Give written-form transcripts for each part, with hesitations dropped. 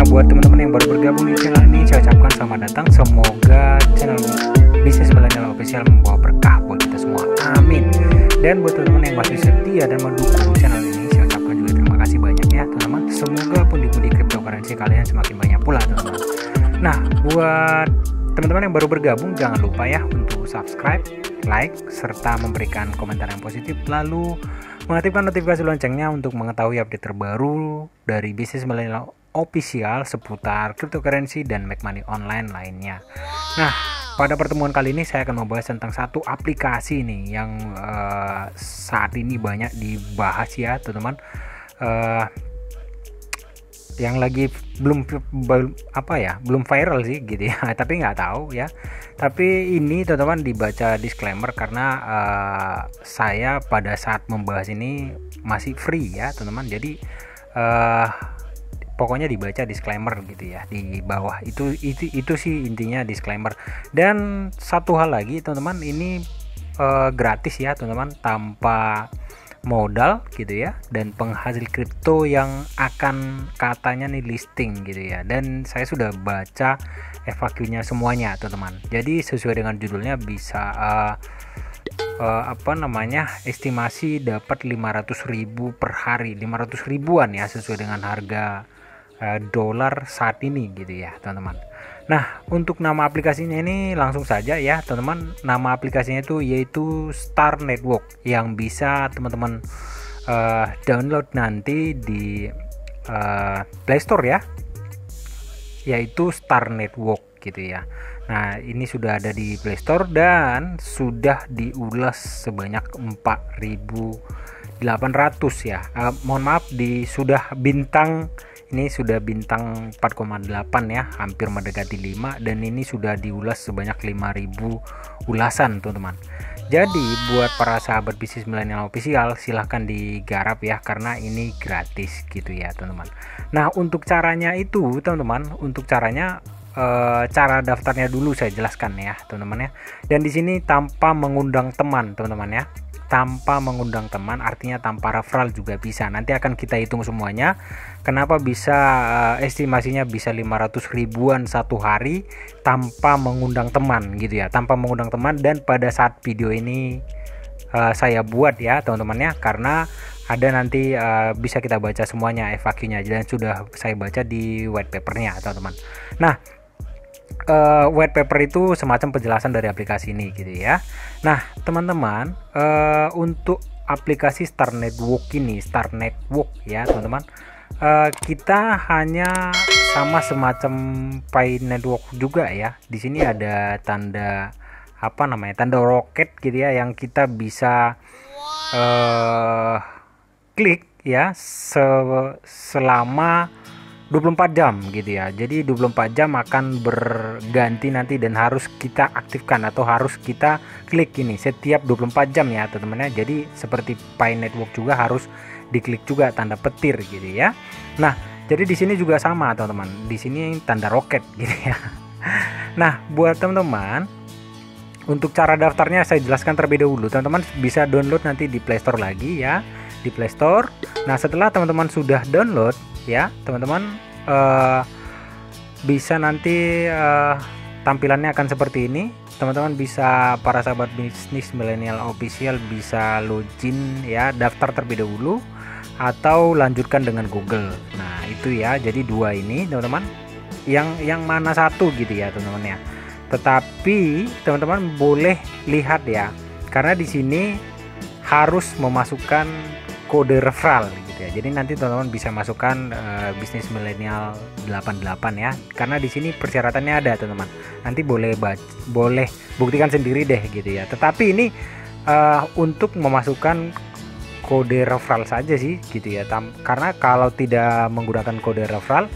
Buat teman-teman yang baru bergabung di channel ini, saya ucapkan selamat datang. Semoga channel Bisnis Milenial Official membawa berkah buat kita semua. Amin. Dan buat teman-teman yang masih setia dan mendukung channel ini, saya ucapkan juga terima kasih banyak ya teman-teman. Semoga pundi-pundi cryptocurrency kalian semakin banyak pula teman-teman. Nah, buat teman-teman yang baru bergabung, jangan lupa ya untuk subscribe, like, serta memberikan komentar yang positif, lalu mengaktifkan notifikasi loncengnya untuk mengetahui update terbaru dari Bisnis Milenial Official seputar cryptocurrency dan make money online lainnya. Nah, pada pertemuan kali ini saya akan membahas tentang satu aplikasi nih yang saat ini banyak dibahas ya teman-teman, yang lagi belum viral sih gitu ya, tapi nggak tahu ya. Tapi ini teman-teman dibaca disclaimer karena saya pada saat membahas ini masih free ya teman-teman. Jadi pokoknya dibaca disclaimer gitu ya di bawah, itu sih intinya disclaimer. Dan satu hal lagi teman-teman, ini gratis ya teman-teman, tanpa modal gitu ya, dan penghasil kripto yang akan katanya nih listing gitu ya. Dan saya sudah baca FAQ-nya semuanya teman-teman. Jadi sesuai dengan judulnya bisa estimasi dapat 500.000 per hari, 500 ribuan ya, sesuai dengan harga dolar saat ini gitu ya teman-teman. Nah, untuk nama aplikasinya ini langsung saja ya teman-teman. Nama aplikasinya itu yaitu Star Network, yang bisa teman-teman download nanti di Play Store ya, yaitu Star Network gitu ya. Nah, ini sudah ada di Play Store dan sudah diulas sebanyak 4.800 ya. Mohon maaf, sudah bintang 4,8 ya, hampir mendekati 5, dan ini sudah diulas sebanyak 5.000 ulasan teman-teman. Jadi buat para sahabat Bisnis Milenial Official, silahkan digarap ya, karena ini gratis gitu ya teman-teman. Nah, untuk caranya itu teman-teman, cara daftarnya dulu saya jelaskan ya teman-teman ya. Dan di sini tanpa mengundang teman teman-teman ya, tanpa mengundang teman artinya tanpa referral juga bisa. Nanti akan kita hitung semuanya. Kenapa bisa estimasinya bisa 500 ribuan satu hari tanpa mengundang teman gitu ya, tanpa mengundang teman. Dan pada saat video ini saya buat ya teman-teman ya, karena ada nanti bisa kita baca semuanya FAQ-nya, dan sudah saya baca di white papernya teman-teman. Nah, white paper itu semacam penjelasan dari aplikasi ini gitu ya. Nah teman-teman, untuk aplikasi Star Network ini, Star Network ya teman-teman, kita hanya sama semacam Pi Network juga ya. Di sini ada tanda tanda roket gitu ya, yang kita bisa klik ya selama 24 jam gitu ya. Jadi 24 jam akan berganti nanti, dan harus kita aktifkan atau harus kita klik ini setiap 24 jam ya teman-teman ya. Jadi seperti Pi Network juga harus diklik juga tanda petir gitu ya. Nah, jadi di sini juga sama teman-teman. Di sini tanda roket gitu ya. Nah, buat teman-teman, untuk cara daftarnya saya jelaskan terlebih dahulu. Teman-teman bisa download nanti di Play Store lagi ya, di Play Store. Nah, setelah teman-teman sudah download ya teman-teman, bisa nanti tampilannya akan seperti ini. Teman-teman bisa, para sahabat Bisnis Milenial Official bisa login ya, daftar terlebih dahulu atau lanjutkan dengan Google. Nah itu ya, jadi dua ini teman-teman, yang mana satu gitu ya teman-teman ya. Tetapi teman-teman boleh lihat ya, karena di sini harus memasukkan kode referral gitu ya. Jadi nanti teman-teman bisa masukkan Bisnis Milenial 88 ya, karena di sini persyaratannya ada teman-teman. Nanti boleh buktikan sendiri deh gitu ya. Tetapi ini untuk memasukkan kode referral saja sih gitu ya. Karena kalau tidak menggunakan kode referral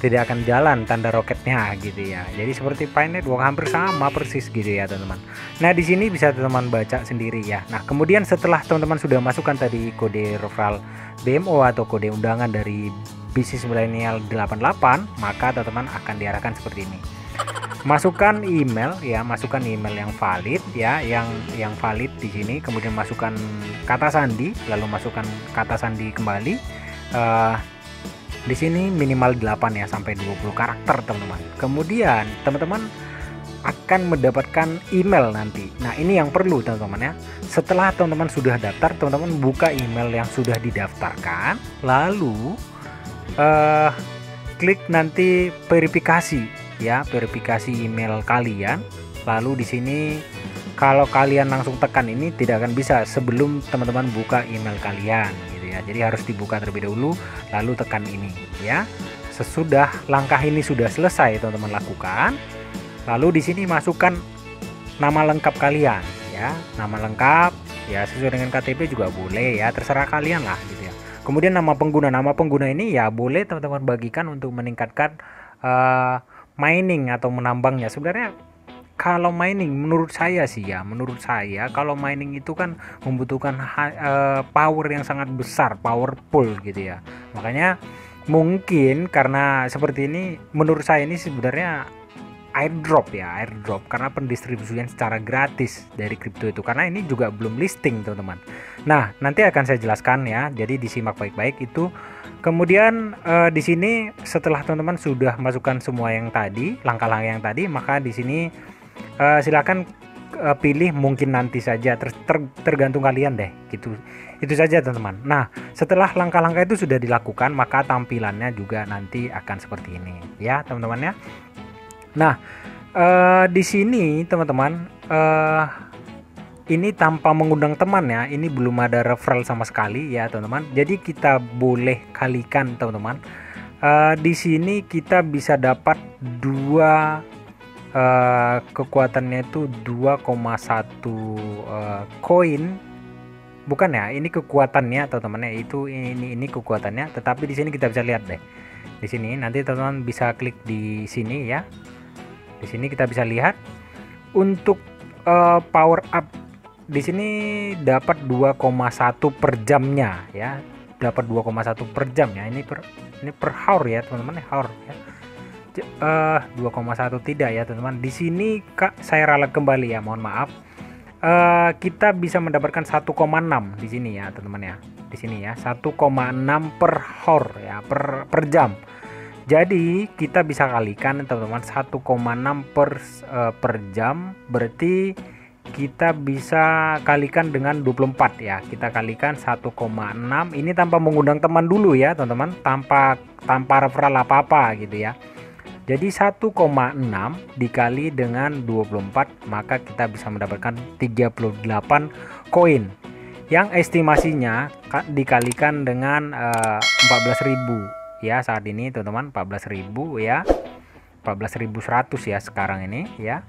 tidak akan jalan tanda roketnya gitu ya. Jadi seperti Pi Network hampir sama persis gitu ya teman-teman. Nah di sini bisa teman-teman baca sendiri ya. Nah kemudian setelah teman-teman sudah masukkan tadi kode referral BMO atau kode undangan dari bisnis milenial 88, maka teman-teman akan diarahkan seperti ini. Masukkan email ya, masukkan email yang valid ya, yang valid di sini. Kemudian masukkan kata sandi, lalu masukkan kata sandi kembali. Di sini minimal 8 ya sampai 20 karakter teman-teman. Kemudian teman-teman akan mendapatkan email nanti. Nah ini yang perlu teman-teman ya. Setelah teman-teman sudah daftar, teman-teman buka email yang sudah didaftarkan, lalu klik nanti verifikasi ya, verifikasi email kalian. Lalu di sini kalau kalian langsung tekan ini tidak akan bisa sebelum teman-teman buka email kalian gitu ya. Jadi harus dibuka terlebih dahulu lalu tekan ini ya. Sesudah langkah ini sudah selesai teman-teman lakukan, lalu di sini masukkan nama lengkap kalian ya, nama lengkap ya sesuai dengan KTP juga boleh ya, terserah kalian lah gitu ya. Kemudian nama pengguna ini ya boleh teman-teman bagikan untuk meningkatkan mining atau menambangnya. Sebenarnya kalau mining menurut saya sih ya, menurut saya kalau mining itu kan membutuhkan power yang sangat besar, powerful gitu ya. Makanya mungkin karena seperti ini, menurut saya ini sebenarnya airdrop ya, airdrop karena pendistribusian secara gratis dari kripto itu, karena ini juga belum listing teman-teman. Nah nanti akan saya jelaskan ya, jadi disimak baik-baik itu. Kemudian di sini setelah teman-teman sudah masukkan semua yang tadi, langkah-langkah yang tadi, maka di sini silakan pilih mungkin nanti saja, tergantung kalian deh gitu. Itu saja teman-teman. Nah setelah langkah-langkah itu sudah dilakukan, maka tampilannya juga nanti akan seperti ini ya teman-teman ya. Nah di sini teman-teman ini tanpa mengundang teman ya, ini belum ada referral sama sekali ya teman-teman. Jadi kita boleh kalikan teman-teman. Di sini kita bisa dapat dua kekuatannya itu 2,1 koin. Bukan ya, ini kekuatannya teman-teman ya, itu ini kekuatannya. Tetapi di sini kita bisa lihat deh. Di sini nanti teman-teman bisa klik di sini ya. Di sini kita bisa lihat untuk power up di sini dapat 2,1 per jamnya ya. Dapat 2,1 per jam ya. Ini per hour ya teman-teman, hour ya. 2,1 tidak ya teman-teman. Di sini Kak saya ralat kembali ya, mohon maaf. Kita bisa mendapatkan 1,6 di sini ya teman-teman ya. Di sini ya 1,6 per hour ya, per jam. Jadi kita bisa kalikan teman-teman 1,6 per jam, berarti kita bisa kalikan dengan 24 ya. Kita kalikan 1,6 ini tanpa mengundang teman dulu ya teman-teman, tanpa referral apa-apa gitu ya. Jadi 1,6 dikali dengan 24, maka kita bisa mendapatkan 38 koin yang estimasinya dikalikan dengan 14.000 ya saat ini teman-teman, 14.000 ya, 14.100 ya sekarang ini ya,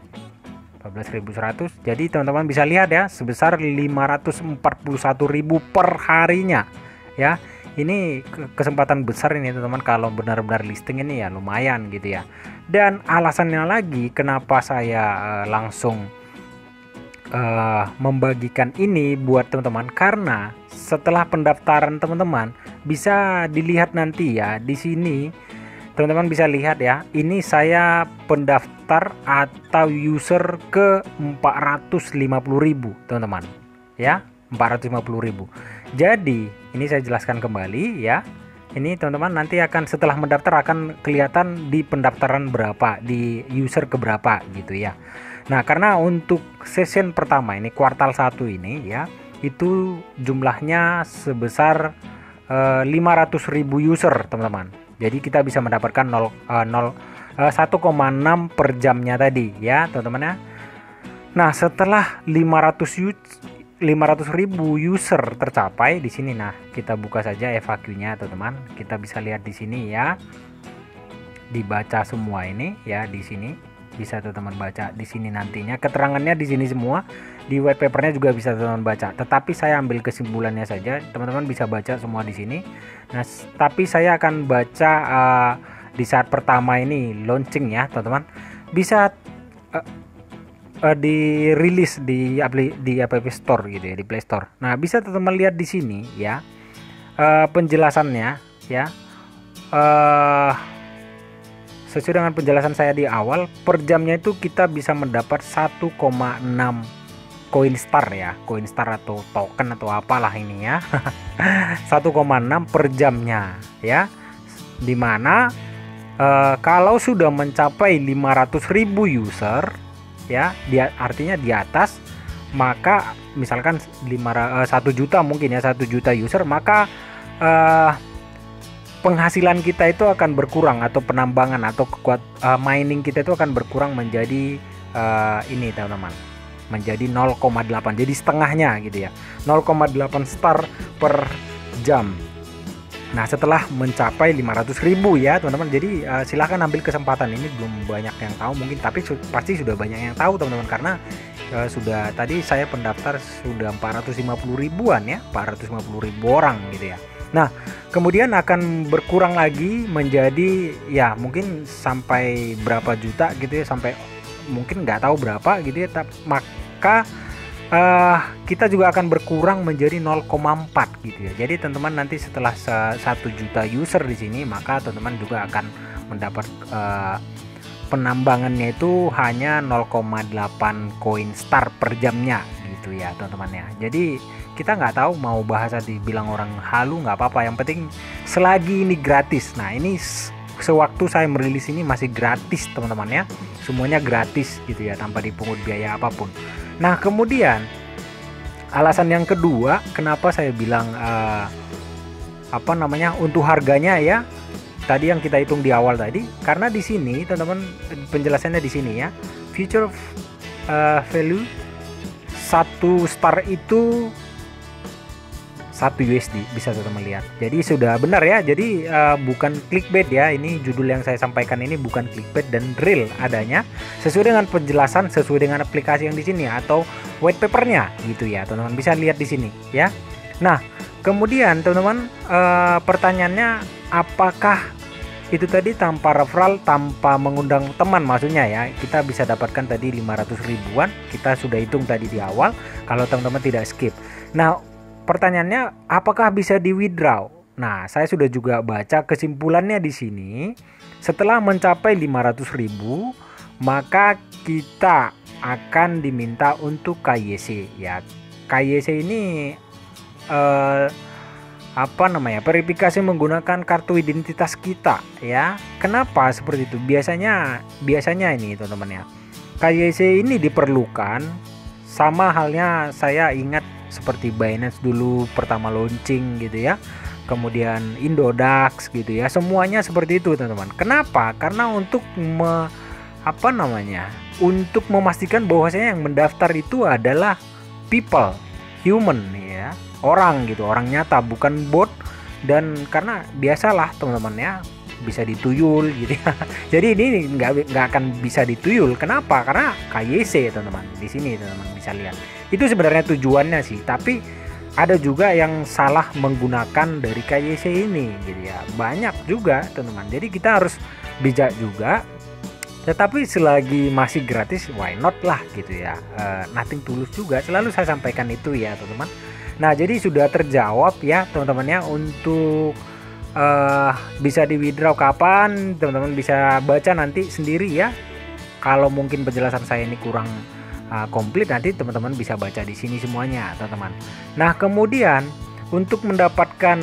14.100. Jadi teman-teman bisa lihat ya, sebesar 541.000 per harinya ya. Ini kesempatan besar ini teman-teman, kalau benar-benar listing ini ya lumayan gitu ya. Dan alasannya lagi kenapa saya langsung membagikan ini buat teman-teman, karena setelah pendaftaran teman-teman bisa dilihat nanti ya, di sini teman-teman bisa lihat ya, ini saya pendaftar atau user ke 450.000 teman-teman ya, 450.000. Jadi ini saya jelaskan kembali ya. Ini teman-teman nanti akan setelah mendaftar akan kelihatan di pendaftaran berapa, di user keberapa gitu ya. Nah karena untuk session pertama ini kuartal 1 ini ya, itu jumlahnya sebesar 500.000 user teman-teman. Jadi kita bisa mendapatkan 1,6 per jamnya tadi ya teman-teman ya. Nah setelah 500.000 user tercapai di sini, nah kita buka saja FAQ-nya teman-teman. Kita bisa lihat di sini ya, dibaca semua ini ya, di sini bisa teman-teman baca di sini, nantinya keterangannya di sini semua, di white papernya juga bisa teman-teman baca. Tetapi saya ambil kesimpulannya saja, teman-teman bisa baca semua di sini. Nah tapi saya akan baca di saat pertama ini launching ya teman-teman, bisa dirilis di App Store gitu ya, di Play Store. Nah, bisa teman-teman lihat di sini ya, penjelasannya ya. Sesuai dengan penjelasan saya di awal, per jamnya itu kita bisa mendapat 1,6 koin star ya, koin star atau token atau apalah ini ya. 1,6 per jamnya ya, dimana kalau sudah mencapai 500.000 user ya, artinya di atas, maka misalkan 1 juta mungkin ya, 1 juta user, maka penghasilan kita itu akan berkurang, atau penambangan atau mining kita itu akan berkurang menjadi ini teman-teman, menjadi 0,8, jadi setengahnya gitu ya, 0,8 star per jam. Nah, setelah mencapai 500.000 ya teman-teman, jadi silahkan ambil kesempatan ini. Belum banyak yang tahu mungkin, tapi pasti sudah banyak yang tahu teman-teman, karena sudah tadi saya pendaftar sudah 450 ribuan ya, 450 ribu orang gitu ya. Nah, kemudian akan berkurang lagi menjadi ya mungkin sampai berapa juta gitu ya, sampai mungkin nggak tahu berapa gitu ya, maka kita juga akan berkurang menjadi 0,4 gitu ya. Jadi teman-teman nanti setelah 1 juta user di sini, maka teman-teman juga akan mendapat penambangannya itu hanya 0,8 koin star per jamnya gitu ya teman-teman ya. Jadi kita nggak tahu mau bahasa dibilang orang halu nggak apa-apa, yang penting selagi ini gratis. Nah, ini sewaktu saya merilis ini masih gratis teman-teman ya, semuanya gratis gitu ya, tanpa dipungut biaya apapun. Nah, kemudian alasan yang kedua kenapa saya bilang untuk harganya ya, tadi yang kita hitung di awal tadi, karena di sini teman-teman penjelasannya di sini ya, future value 1 star itu 1 USD, bisa teman-teman lihat. Jadi sudah benar ya, jadi bukan clickbait ya, ini judul yang saya sampaikan ini bukan clickbait dan real adanya, sesuai dengan penjelasan, sesuai dengan aplikasi yang di sini atau white papernya gitu ya teman-teman, bisa lihat di sini ya. Nah, kemudian teman-teman pertanyaannya, apakah itu tadi tanpa referral, tanpa mengundang teman maksudnya ya, kita bisa dapatkan tadi 500 ribuan, kita sudah hitung tadi di awal kalau teman-teman tidak skip. Nah, pertanyaannya apakah bisa di withdraw? Nah, saya sudah juga baca kesimpulannya di sini. Setelah mencapai 500.000, maka kita akan diminta untuk KYC ya. KYC ini verifikasi menggunakan kartu identitas kita ya. Kenapa seperti itu? Biasanya ini teman-teman ya, KYC ini diperlukan, sama halnya saya ingat seperti Binance dulu pertama launching gitu ya, kemudian Indodax gitu ya, semuanya seperti itu teman-teman. Kenapa? Karena untuk untuk memastikan bahwasanya yang mendaftar itu adalah people, human ya, orang gitu, orang nyata, bukan bot. Dan karena biasalah teman-teman ya, bisa dituyul gitu ya. Jadi ini nggak akan bisa dituyul. Kenapa? Karena KYC teman-teman. Di sini teman-teman bisa lihat. Itu sebenarnya tujuannya sih, tapi ada juga yang salah menggunakan dari KYC ini gitu ya. Banyak juga teman-teman. Jadi kita harus bijak juga. Tetapi selagi masih gratis, why not lah gitu ya. Nothing tulus juga. Selalu saya sampaikan itu ya teman-teman. Nah, jadi sudah terjawab ya teman-teman ya, untuk bisa di withdraw kapan, teman-teman bisa baca nanti sendiri ya. Kalau mungkin penjelasan saya ini kurang komplit, nanti teman-teman bisa baca di sini semuanya teman-teman. Nah, kemudian untuk mendapatkan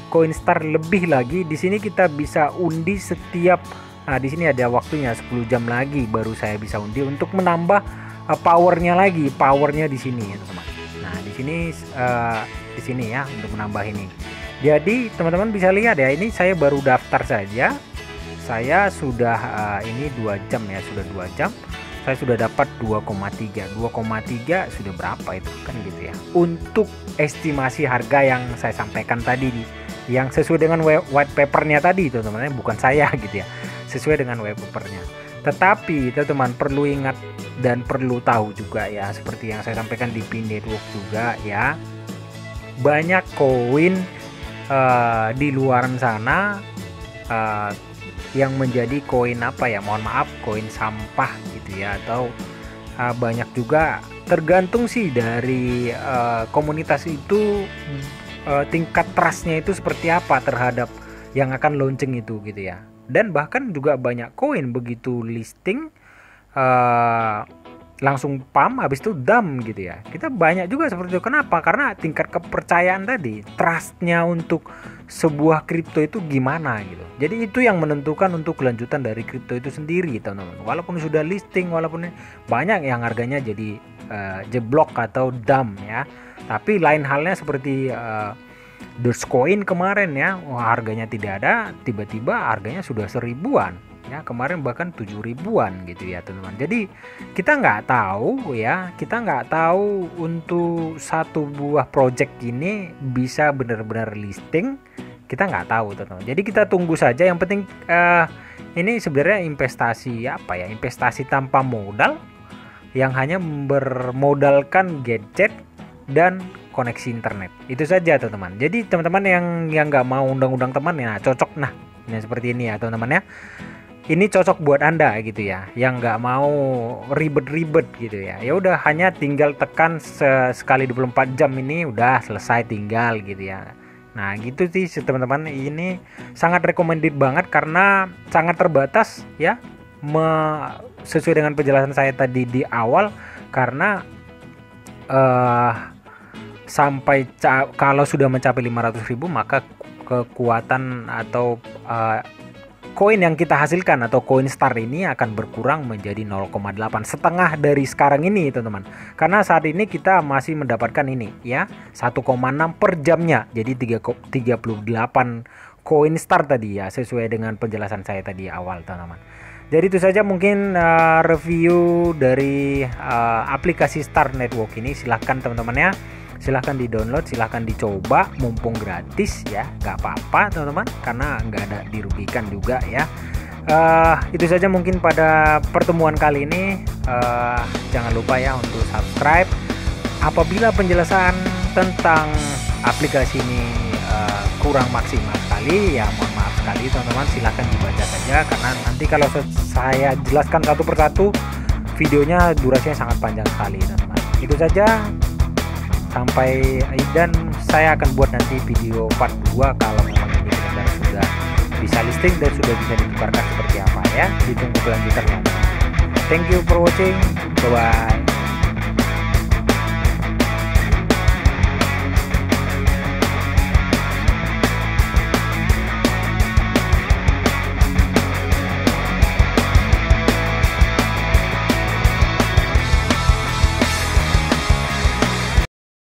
koin star lebih lagi, di sini kita bisa undi setiap, nah di sini ada waktunya 10 jam lagi baru saya bisa undi untuk menambah powernya lagi, powernya di sini ya teman-teman. Nah, di sini ya untuk menambah ini. Jadi teman-teman bisa lihat ya, ini saya baru daftar saja, saya sudah ini 2 jam ya, sudah 2 jam saya sudah dapat 2,3 sudah berapa itu kan gitu ya, untuk estimasi harga yang saya sampaikan tadi, yang sesuai dengan white papernya tadi itu teman-teman, bukan saya gitu ya, sesuai dengan white papernya. Tetapi teman-teman perlu ingat dan perlu tahu juga ya, seperti yang saya sampaikan di Pin Network juga ya, banyak koin di luaran sana yang menjadi koin apa ya, mohon maaf, koin sampah gitu ya, atau banyak juga tergantung sih dari komunitas itu, tingkat trustnya itu seperti apa terhadap yang akan launching itu gitu ya. Dan bahkan juga banyak koin begitu listing langsung pump, habis itu dump gitu ya. Kita banyak juga seperti itu. Kenapa? Karena tingkat kepercayaan tadi, trustnya untuk sebuah kripto itu gimana gitu. Jadi itu yang menentukan untuk kelanjutan dari kripto itu sendiri, teman-teman. Walaupun sudah listing, walaupun banyak yang harganya jadi jeblok atau dump ya. Tapi lain halnya seperti Dogecoin kemarin ya, harganya tidak ada, tiba-tiba harganya sudah 1000-an ya, kemarin bahkan 7.000-an gitu ya teman-teman. Jadi kita nggak tahu ya, kita nggak tahu untuk satu buah project ini bisa benar-benar listing, kita nggak tahu teman-teman. Jadi kita tunggu saja, yang penting ini sebenarnya investasi apa ya, investasi tanpa modal yang hanya bermodalkan gadget dan koneksi internet, itu saja teman-teman. Jadi teman-teman yang nggak mau undang-undang teman ya, cocok. Nah ini seperti ini ya teman-teman ya, ini cocok buat Anda gitu ya, yang nggak mau ribet-ribet gitu ya. Ya udah, hanya tinggal tekan sekali 24 jam ini udah selesai, tinggal gitu ya. Nah gitu sih teman-teman, ini sangat recommended banget karena sangat terbatas ya, sesuai dengan penjelasan saya tadi di awal. Karena sampai kalau sudah mencapai 500.000 maka kekuatan atau koin yang kita hasilkan atau koin star ini akan berkurang menjadi 0,8, setengah dari sekarang ini teman-teman. Karena saat ini kita masih mendapatkan ini ya 1,6 per jamnya, jadi 38 koin star tadi ya, sesuai dengan penjelasan saya tadi awal teman-teman. Jadi itu saja mungkin review dari aplikasi Star Network ini. Silahkan teman-teman ya, silahkan di download, silahkan dicoba, mumpung gratis ya, nggak apa-apa teman-teman, karena nggak ada dirugikan juga ya. Itu saja mungkin pada pertemuan kali ini. Jangan lupa ya untuk subscribe. Apabila penjelasan tentang aplikasi ini kurang maksimal sekali ya, mohon maaf sekali teman-teman, silahkan dibaca saja, karena nanti kalau saya jelaskan satu persatu videonya durasinya sangat panjang sekali teman-teman. Itu saja, sampai, dan saya akan buat nanti video part 2 kalau memang ini benar-benar sudah bisa listing dan sudah bisa ditukarkan seperti apa ya. Ditunggu kelanjutannya. Thank you for watching, bye bye.